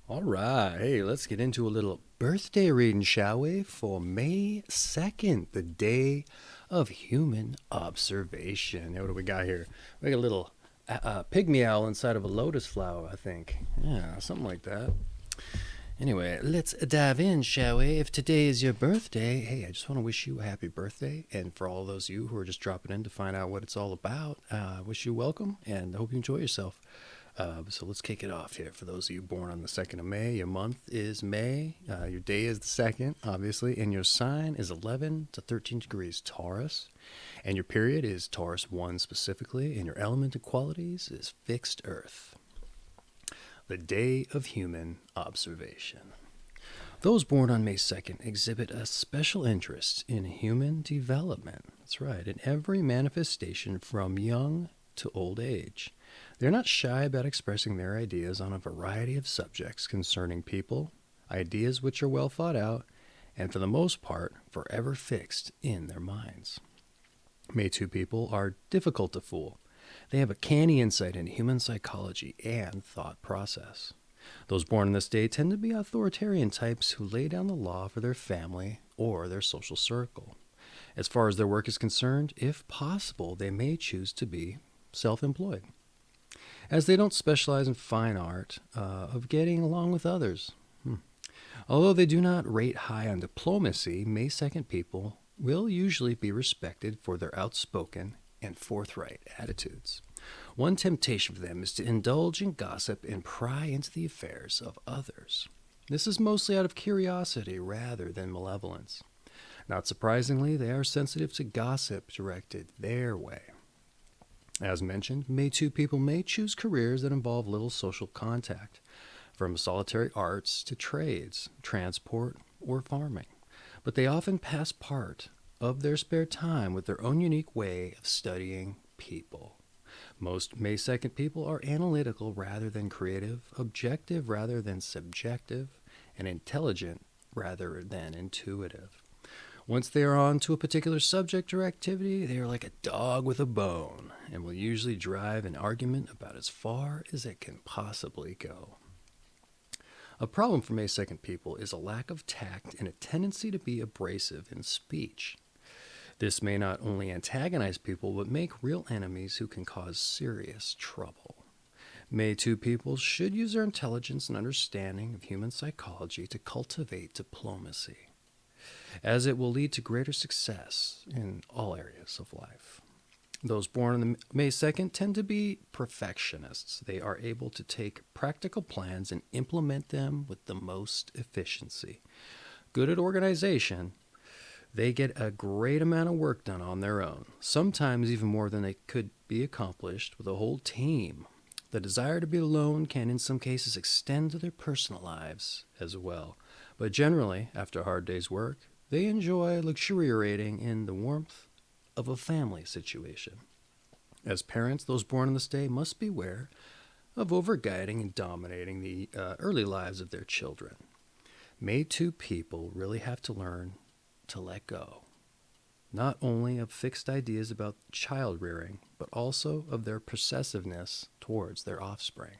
All right. Hey, let's get into a little birthday reading, shall we? For May 2nd, the day of human observation. Hey, what do we got here? We got a little pygmy owl inside of a lotus flower, I think. Yeah, something like that. Anyway, let's dive in, shall we? If today is your birthday, hey, I just want to wish you a happy birthday. And for all those of you who are just dropping in to find out what it's all about, I wish you welcome and I hope you enjoy yourself. So let's kick it off here. For those of you born on the 2nd of May, your month is May, your day is the 2nd, obviously, and your sign is 11 to 13 degrees Taurus, and your period is Taurus I specifically, and your element of qualities is fixed earth. The day of human observation. Those born on May 2nd exhibit a special interest in human development. That's right, in every manifestation from young to old age. They're not shy about expressing their ideas on a variety of subjects concerning people, ideas which are well thought out, and for the most part, forever fixed in their minds. May 2 people are difficult to fool. They have a canny insight into human psychology and thought process. Those born on this day tend to be authoritarian types who lay down the law for their family or their social circle. As far as their work is concerned, if possible, they may choose to be self-employed, as they don't specialize in fine art of getting along with others. Although they do not rate high on diplomacy, May 2nd people will usually be respected for their outspoken and forthright attitudes. One temptation for them is to indulge in gossip and pry into the affairs of others. This is mostly out of curiosity rather than malevolence. Not surprisingly, they are sensitive to gossip directed their way. As mentioned, May 2 people may choose careers that involve little social contact, from solitary arts to trades, transport, or farming. But they often pass part of their spare time with their own unique way of studying people. Most May 2nd people are analytical rather than creative, objective rather than subjective, and intelligent rather than intuitive. Once they are on to a particular subject or activity, they are like a dog with a bone and will usually drive an argument about as far as it can possibly go. A problem for May 2nd people is a lack of tact and a tendency to be abrasive in speech. This may not only antagonize people, but make real enemies who can cause serious trouble. May 2 people should use their intelligence and understanding of human psychology to cultivate diplomacy, as it will lead to greater success in all areas of life. Those born on May 2nd tend to be perfectionists. They are able to take practical plans and implement them with the most efficiency. Good at organization, they get a great amount of work done on their own, sometimes even more than they could be accomplished with a whole team. The desire to be alone can in some cases extend to their personal lives as well. But generally, after a hard day's work, they enjoy luxuriating in the warmth of a family situation. As parents, those born on this day must beware of overguiding and dominating the early lives of their children. May 2 people really have to learn to let go, not only of fixed ideas about child rearing, but also of their possessiveness towards their offspring.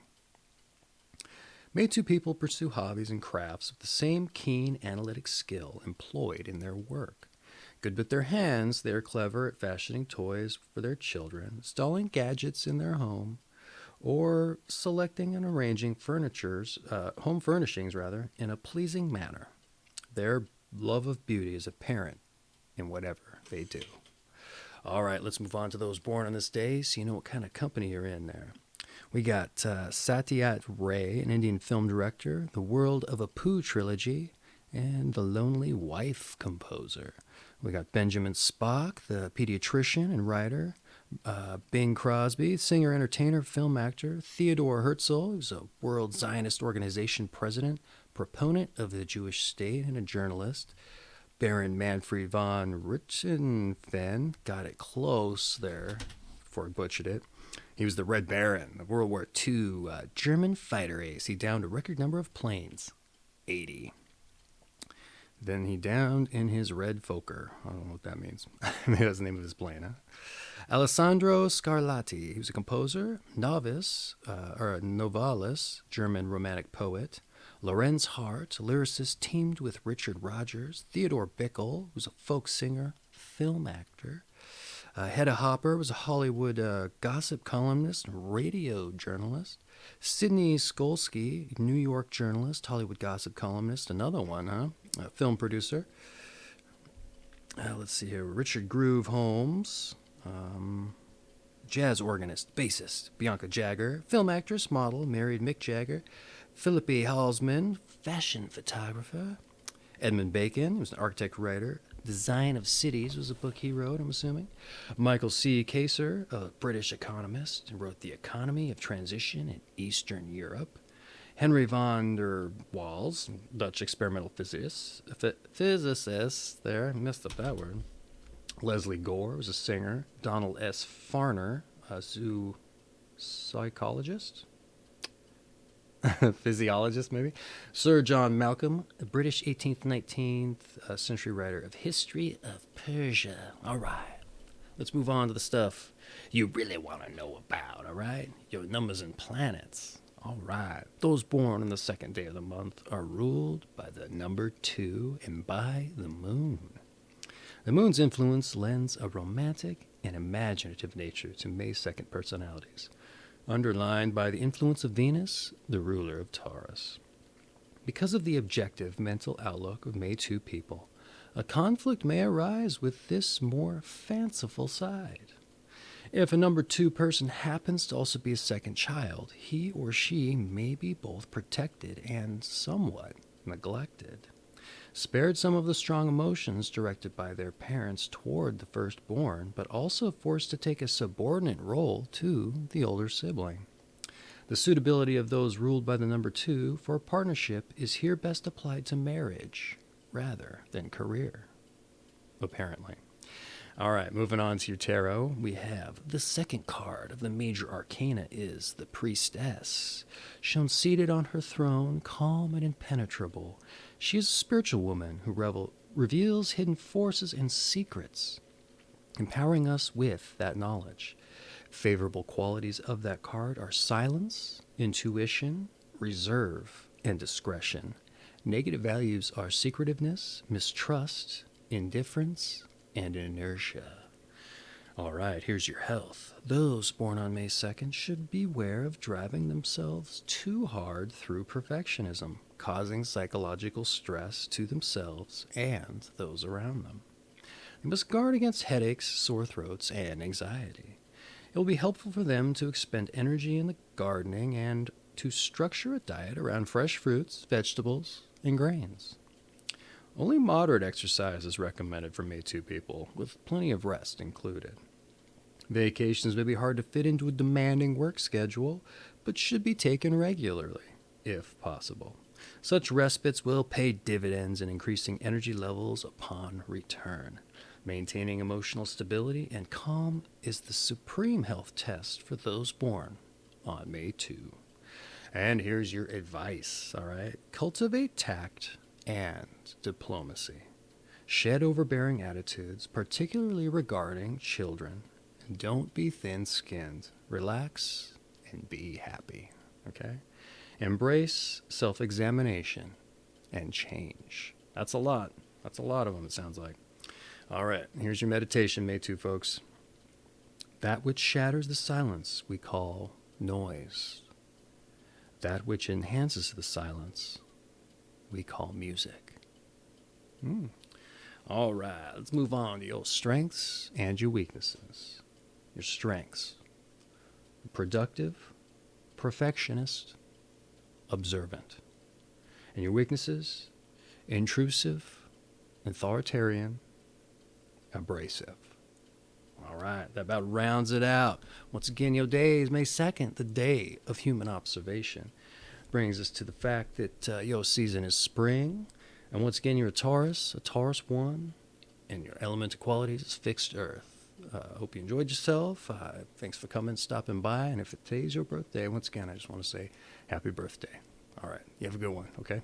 May 2 people pursue hobbies and crafts with the same keen analytic skill employed in their work. Good with their hands, they are clever at fashioning toys for their children, installing gadgets in their home, or selecting and arranging home furnishings in a pleasing manner. Their love of beauty is apparent in whatever they do. All right, let's move on to those born on this day so you know what kind of company you're in there. We got Satyajit Ray, an Indian film director, the World of Apu trilogy, and The Lonely Wife composer. We got Benjamin Spock, the pediatrician and writer, Bing Crosby, singer, entertainer, film actor, Theodore Herzl, who's a World Zionist Organization president, proponent of the Jewish state, and a journalist, Baron Manfred von Richthofen, got it close there before I butchered it. He was the Red Baron, the World War II German fighter ace. He downed a record number of planes, 80. Then he downed in his red Fokker. I don't know what that means. Maybe that's the name of his plane, huh? Alessandro Scarlatti. He was a composer, novelist, German romantic poet, Lorenz Hart, a lyricist, teamed with Richard Rogers. Theodore Bickle, who's a folk singer, film actor. Hedda Hopper was a Hollywood gossip columnist and radio journalist. Sidney Skolsky, New York journalist, Hollywood gossip columnist, another one, huh? A film producer. Let's see here. Richard Groove Holmes, jazz organist, bassist. Bianca Jagger, film actress, model, married Mick Jagger. Philippi Halsman, fashion photographer. Edmund Bacon, who was an architect writer. Design of Cities was a book he wrote, I'm assuming. Michael C. Kaser, a British economist, and wrote The Economy of Transition in Eastern Europe. Henry van der Waals, Dutch experimental physicist. There, I messed up that word. Leslie Gore was a singer. Donald S. Farner, a psychologist. Physiologist, maybe. Sir John Malcolm, a British 18th, 19th century writer of history of Persia. All right, let's move on to the stuff you really want to know about, all right? Your numbers and planets. All right. Those born on the second day of the month are ruled by the number 2 and by the moon. The moon's influence lends a romantic and imaginative nature to May 2nd personalities, underlined by the influence of Venus, the ruler of Taurus. Because of the objective mental outlook of May 2 people, a conflict may arise with this more fanciful side. If a number 2 person happens to also be a second child, he or she may be both protected and somewhat neglected, spared some of the strong emotions directed by their parents toward the firstborn, but also forced to take a subordinate role to the older sibling. The suitability of those ruled by the number 2 for a partnership is here best applied to marriage rather than career, apparently. All right, moving on to your tarot, we have the second card of the major arcana is the Priestess. Shown seated on her throne, calm and impenetrable, she is a spiritual woman who reveals hidden forces and secrets, empowering us with that knowledge. Favorable qualities of that card are silence, intuition, reserve, and discretion. Negative values are secretiveness, mistrust, indifference, and inertia. All right, here's your health. Those born on May 2nd should beware of driving themselves too hard through perfectionism, causing psychological stress to themselves and those around them. They must guard against headaches, sore throats, and anxiety. It will be helpful for them to expend energy in the gardening and to structure a diet around fresh fruits, vegetables, and grains. Only moderate exercise is recommended for May 2 people, with plenty of rest included. Vacations may be hard to fit into a demanding work schedule, but should be taken regularly, if possible. Such respites will pay dividends in increasing energy levels upon return. Maintaining emotional stability and calm is the supreme health test for those born on May 2. And here's your advice, all right? Cultivate tact and diplomacy. Shed overbearing attitudes, particularly regarding children. And don't be thin-skinned. Relax and be happy, okay? Embrace self-examination and change. That's a lot. That's a lot of them, it sounds like. All right, here's your meditation, May 2, folks. That which shatters the silence we call noise. That which enhances the silence we call music. All right, let's move on to your strengths and your weaknesses. Your strengths: productive, perfectionist, observant. And your weaknesses: intrusive, authoritarian, abrasive. All right, that about rounds it out. Once again, your day is May 2nd, the day of human observation. Brings us to the fact that your season is spring. And once again, you're a Taurus I, and your elemental qualities is fixed earth. Hope you enjoyed yourself. Thanks for coming, stopping by. And if today's your birthday, once again, I just want to say happy birthday. All right, you have a good one, okay?